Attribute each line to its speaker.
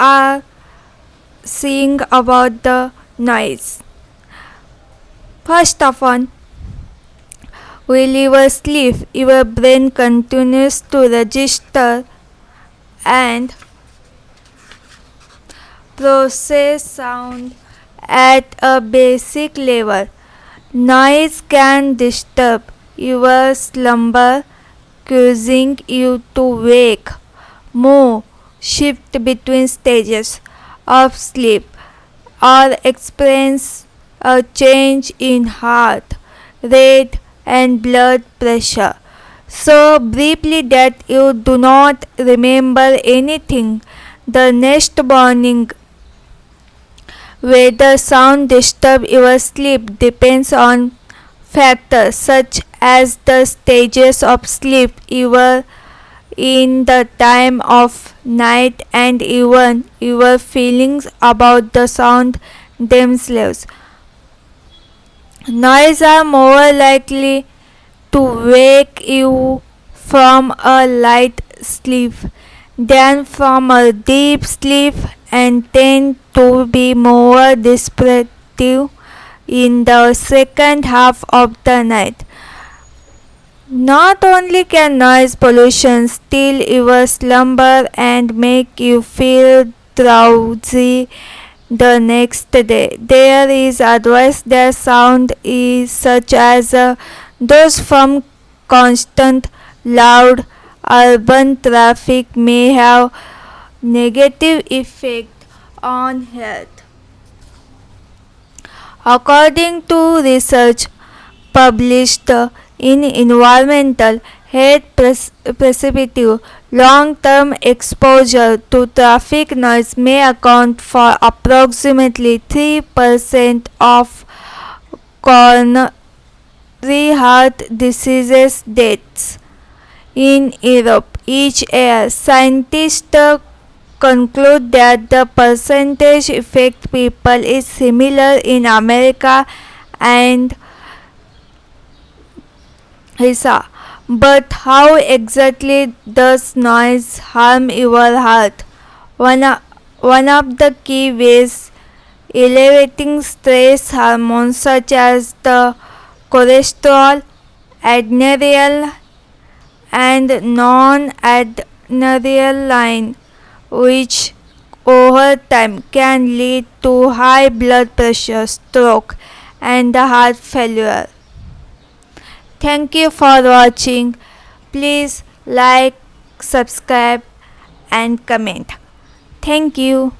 Speaker 1: are seeing about the noise. First of all, while you sleep, your brain continues to register and process sound at a basic level. Noise can disturb your slumber, causing you to wake, move, shift between stages of sleep, or experience a change in heart rate and blood pressure so briefly that you do not remember anything the next morning. Whether sound disturb your sleep depends on factors such as the stages of sleep you were in, the time of night, and even your feelings about the sound themselves. Noise are more likely to wake you from a light sleep than from a deep sleep and tend to be more disruptive in the second half of the night. Not only can noise pollution steal your slumber and make you feel drowsy the next day, there is advice that sound is such as those from constant loud urban traffic may have negative effect on health. According to research published in Environmental Health Perspective, long-term exposure to traffic noise may account for approximately 3% of coronary heart diseases deaths in Europe each year. Scientists conclude that the percentage affect people is similar in America and Asia. But how exactly does noise harm your heart? One of the key ways elevating stress hormones such as the cortisol, adrenaline, and non-adrenaline, which over time can lead to high blood pressure, stroke, and heart failure. Thank you for watching. Please like, subscribe, and comment. Thank you.